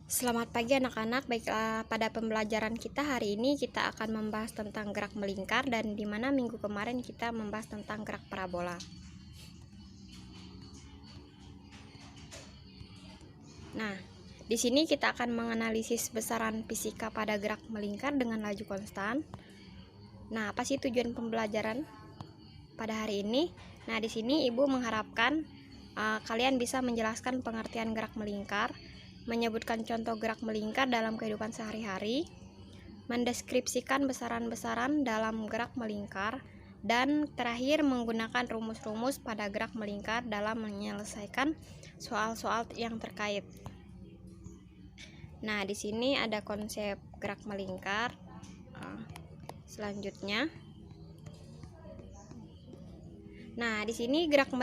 Selamat pagi anak-anak. Baiklah, pada pembelajaran kita hari ini kita akan membahas tentang gerak melingkar, dan di mana minggu kemarin kita membahas tentang gerak parabola. Nah, di sini kita akan menganalisis besaran fisika pada gerak melingkar dengan laju konstan. Nah, apa sih tujuan pembelajaran pada hari ini? Nah, di sini Ibu mengharapkan kalian bisa menjelaskan pengertian gerak melingkar, menyebutkan contoh gerak melingkar dalam kehidupan sehari-hari, mendeskripsikan besaran-besaran dalam gerak melingkar, dan terakhir menggunakan rumus-rumus pada gerak melingkar dalam menyelesaikan soal-soal yang terkait. Nah, di sini ada konsep gerak melingkar. Selanjutnya, nah di sini gerak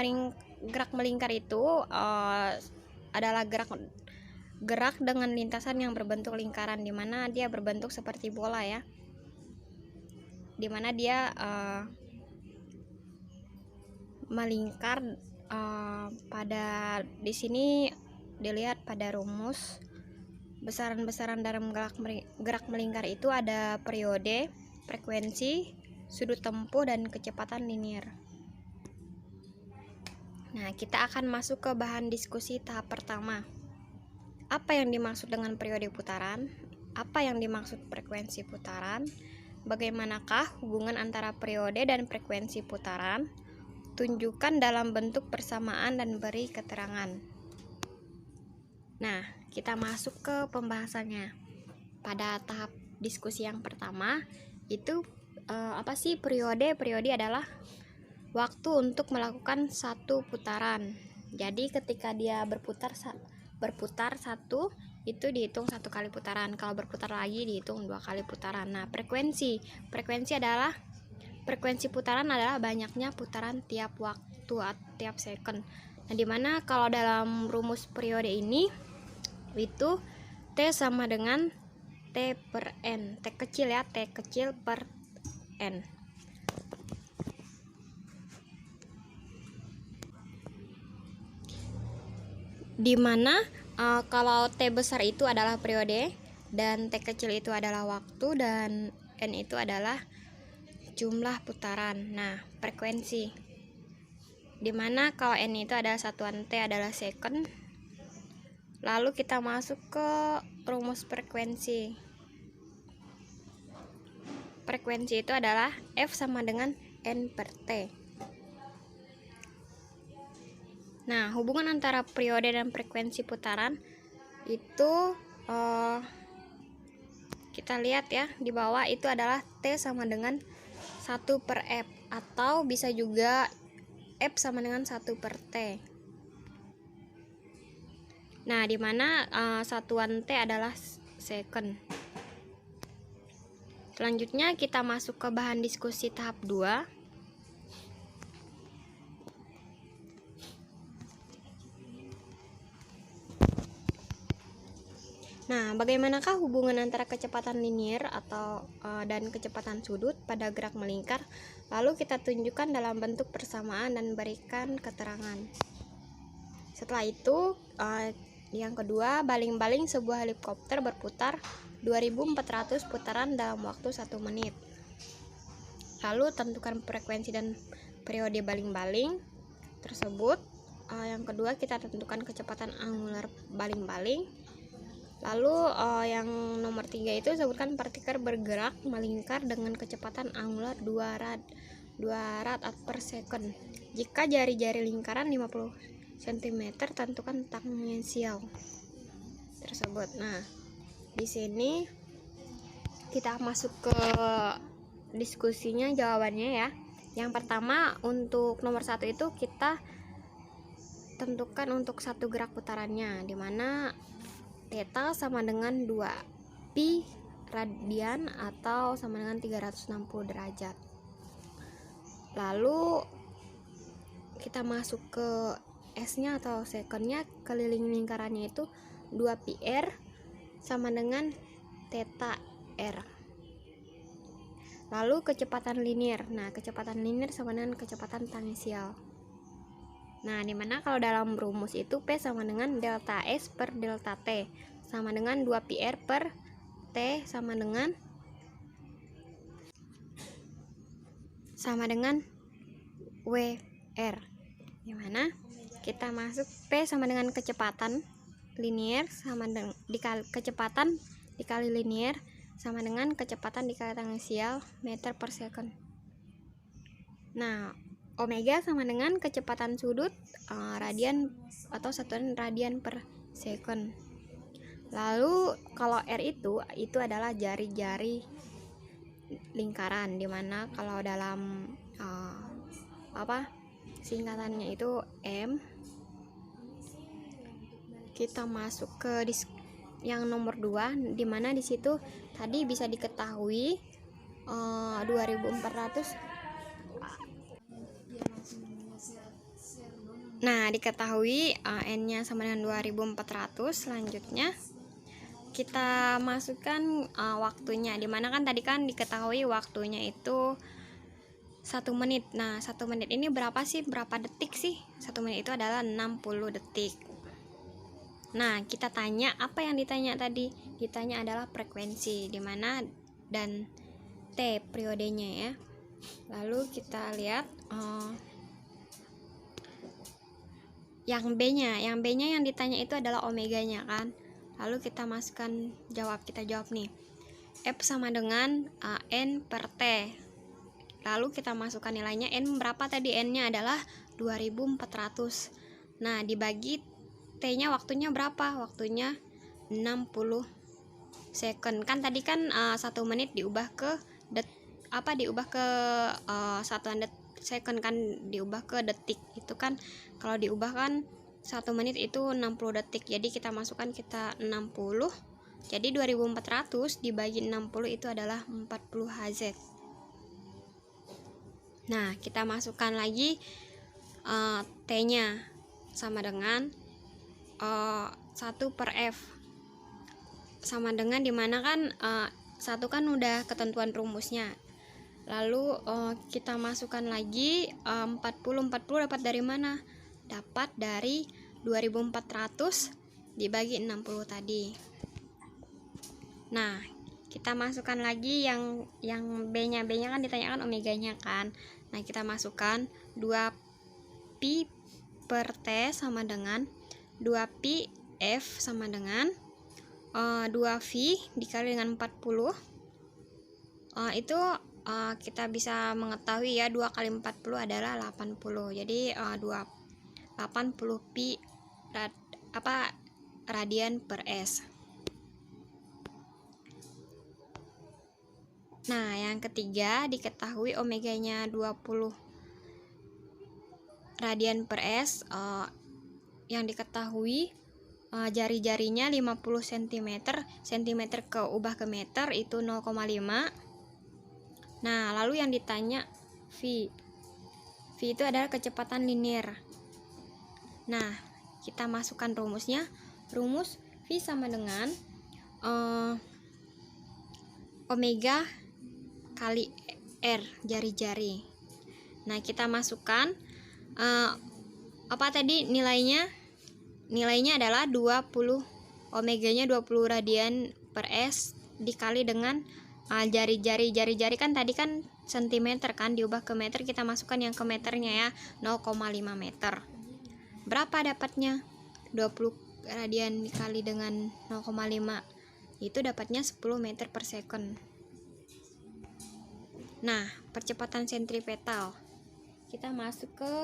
melingkar itu adalah gerak dengan lintasan yang berbentuk lingkaran, di mana dia berbentuk seperti bola ya, di mana dia melingkar pada di sini dilihat pada rumus besaran-besaran dalam gerak melingkar itu ada periode, frekuensi, sudut tempuh, dan kecepatan linier. Nah, kita akan masuk ke bahan diskusi tahap pertama. Apa yang dimaksud dengan periode putaran? Apa yang dimaksud frekuensi putaran? Bagaimanakah hubungan antara periode dan frekuensi putaran? Tunjukkan dalam bentuk persamaan dan beri keterangan. Nah, kita masuk ke pembahasannya. Pada tahap diskusi yang pertama, itu apa sih periode? Periode adalah waktu untuk melakukan satu putaran. Jadi ketika dia berputar satu, itu dihitung satu kali putaran. Kalau berputar lagi dihitung 2 kali putaran. Nah, frekuensi putaran adalah banyaknya putaran tiap waktu atau tiap second. Nah, dimana kalau dalam rumus periode ini itu T sama dengan T per N. T kecil ya, T kecil per N. Dimana kalau T besar itu adalah periode, dan T kecil itu adalah waktu, dan N itu adalah jumlah putaran. Nah, frekuensi, dimana kalau N itu adalah satuan T adalah second. Lalu kita masuk ke rumus frekuensi. Frekuensi itu adalah F sama dengan N per T. Nah, hubungan antara periode dan frekuensi putaran itu kita lihat ya, di bawah itu adalah T sama dengan 1 per F, atau bisa juga F sama dengan 1 per T. Nah, dimana satuan T adalah second. Selanjutnya kita masuk ke bahan diskusi tahap 2. Nah, bagaimanakah hubungan antara kecepatan linier dan kecepatan sudut pada gerak melingkar? Lalu kita tunjukkan dalam bentuk persamaan dan berikan keterangan. Setelah itu, yang kedua, baling-baling sebuah helikopter berputar 2400 putaran dalam waktu 1 menit. Lalu tentukan frekuensi dan periode baling-baling tersebut. Yang kedua, kita tentukan kecepatan angular baling-baling. Lalu yang nomor 3 itu sebutkan partikel bergerak melingkar dengan kecepatan angular 2 rad per second. Jika jari-jari lingkaran 50 cm, tentukan tangensial tersebut. Nah, di sini kita masuk ke diskusinya, jawabannya ya. Yang pertama, untuk nomor 1 itu kita tentukan untuk satu gerak putarannya, dimana theta sama dengan 2 pi radian atau sama dengan 360 derajat. Lalu kita masuk ke S-nya atau secondnya, keliling lingkarannya itu 2 pi r sama dengan theta r. Lalu kecepatan linier. Nah, kecepatan linier sama dengan kecepatan tangensial. Nah, dimana kalau dalam rumus itu P sama dengan delta S per delta T, sama dengan 2πr per T sama dengan WR. Gimana? Kita masuk P sama dengan kecepatan linear sama dengan kecepatan dikali linear sama dengan kecepatan dikali tangensial meter per second. Nah, omega sama dengan kecepatan sudut radian atau satuan radian per second. Lalu kalau R itu adalah jari-jari lingkaran, dimana kalau dalam singkatannya itu M. Kita masuk ke yang nomor 2, dimana di situ tadi bisa diketahui 2400. Nah, diketahui N-nya sama dengan 2400. Selanjutnya kita masukkan waktunya, dimana kan tadi kan diketahui waktunya itu 1 menit. Nah, 1 menit ini berapa detik sih? 1 menit itu adalah 60 detik. Nah, kita tanya, apa yang ditanya tadi? Ditanya adalah frekuensi, dimana dan T periodenya ya. Lalu kita lihat yang B-nya yang ditanya itu adalah omeganya kan. Lalu kita masukkan kita jawab nih. F sama dengan N per T. Lalu kita masukkan nilainya. N berapa tadi? N-nya adalah 2400. Nah, dibagi T-nya waktunya berapa? Waktunya 60 second. Kan tadi kan 1 menit diubah ke satuan second kan, diubah ke detik. Itu kan kalau diubah kan 1 menit itu 60 detik. Jadi kita masukkan 60. Jadi 2400 dibagi 60 itu adalah 40 Hz. Nah, kita masukkan lagi T-nya sama dengan 1 per F sama dengan, dimana kan 1 kan udah ketentuan rumusnya. Lalu kita masukkan lagi 40 dapat dari mana? Dapat dari 2400 dibagi 60 tadi. Nah, kita masukkan lagi yang B-nya kan ditanyakan omeganya kan. Nah, kita masukkan 2pi per T sama dengan 2pi F sama dengan 2V dikali dengan 40. Itu kita bisa mengetahui ya, 2 kali 40 adalah 80. Jadi 80 pi radian per S. Nah, yang ketiga diketahui omeganya 20 radian per S. Yang diketahui jari-jarinya 50 cm ke ubah ke meter itu 0,5. Nah, lalu yang ditanya V itu adalah kecepatan linear. Nah, kita masukkan rumusnya. Rumus V sama dengan omega kali R, jari-jari. Nah, kita masukkan tadi nilainya adalah 20, omeganya 20 radian per S dikali dengan jari-jari kan tadi kan sentimeter kan, diubah ke meter, kita masukkan yang ke meternya ya, 0,5 meter. Berapa dapatnya? 20 radian dikali dengan 0,5 itu dapatnya 10 meter per second. Nah, percepatan sentripetal. Kita masuk ke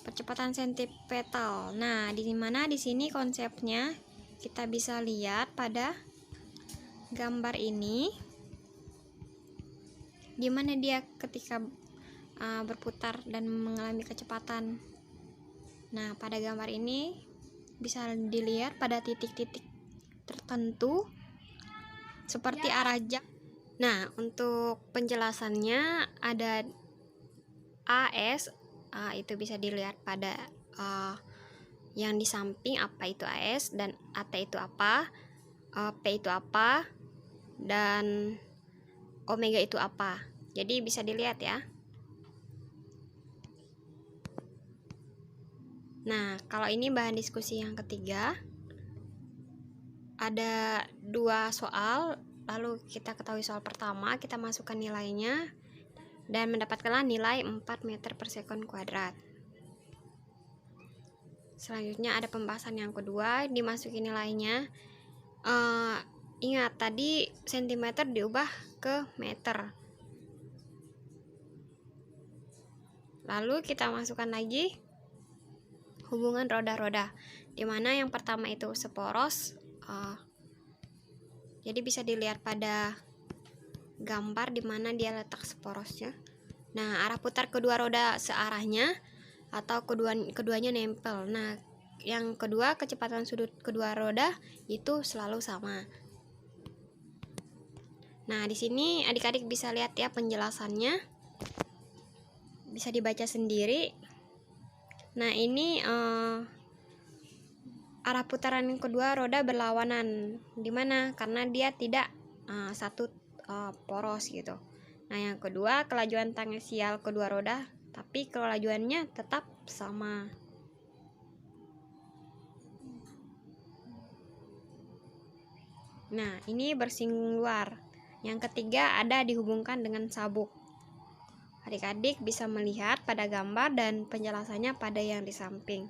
percepatan sentripetal. Nah, di sini konsepnya kita bisa lihat pada gambar ini, dimana dia ketika berputar dan mengalami kecepatan. Nah, pada gambar ini bisa dilihat pada titik-titik tertentu seperti arah jam. Nah, untuk penjelasannya ada AS, itu bisa dilihat pada yang di samping, apa itu AS, dan AT itu apa, P itu apa, dan omega itu apa. Jadi bisa dilihat ya. Nah, kalau ini bahan diskusi yang ketiga. ada 2 soal, lalu kita ketahui soal pertama, kita masukkan nilainya dan mendapatkanlah nilai 4 meter per sekon kuadrat. Selanjutnya ada pembahasan yang kedua, dimasukin nilainya. Ingat tadi sentimeter diubah ke meter. Lalu kita masukkan lagi hubungan roda-roda, dimana yang pertama itu seporos. Jadi bisa dilihat pada gambar dimana dia letak seporosnya. Nah, arah putar kedua roda searahnya atau keduanya nempel. Nah, yang kedua, kecepatan sudut kedua roda itu selalu sama. Nah, di sini adik-adik bisa lihat ya penjelasannya, bisa dibaca sendiri. Nah, ini arah putaran kedua roda berlawanan. Dimana? Karena dia tidak satu poros gitu. Nah, yang kedua, kelajuan tangensial kedua roda, tapi kelajuannya tetap sama. Nah, ini bersinggung luar. Yang ketiga, ada dihubungkan dengan sabuk. Adik-adik bisa melihat pada gambar dan penjelasannya pada yang di samping.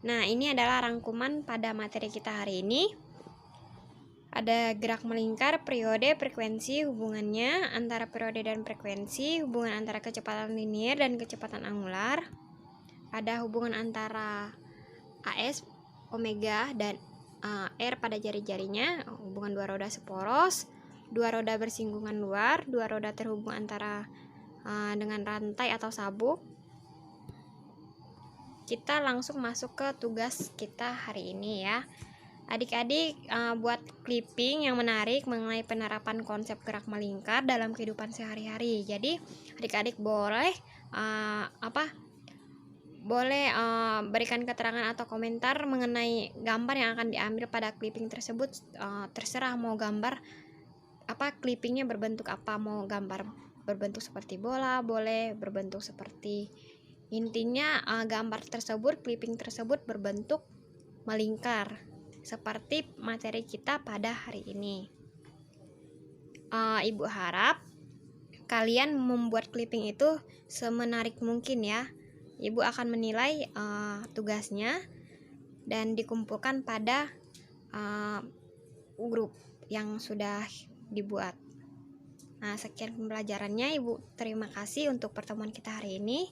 Nah, ini adalah rangkuman pada materi kita hari ini. Ada gerak melingkar, periode, frekuensi, hubungannya antara periode dan frekuensi, hubungan antara kecepatan linier dan kecepatan angular. Ada hubungan antara AS, omega, dan R pada jari-jarinya, hubungan dua roda seporos, dua roda bersinggungan luar, dua roda terhubung antara dengan rantai atau sabuk. Kita langsung masuk ke tugas kita hari ini ya. Adik-adik buat clipping yang menarik mengenai penerapan konsep gerak melingkar dalam kehidupan sehari-hari. Jadi adik-adik boleh berikan keterangan atau komentar mengenai gambar yang akan diambil pada clipping tersebut. Terserah mau gambar clippingnya berbentuk apa, mau gambar berbentuk seperti bola, boleh berbentuk seperti, intinya gambar tersebut, clipping tersebut berbentuk melingkar seperti materi kita pada hari ini. Ibu harap kalian membuat clipping itu semenarik mungkin ya. Ibu akan menilai tugasnya dan dikumpulkan pada grup yang sudah dibuat. Nah, sekian pembelajarannya. Ibu terima kasih untuk pertemuan kita hari ini.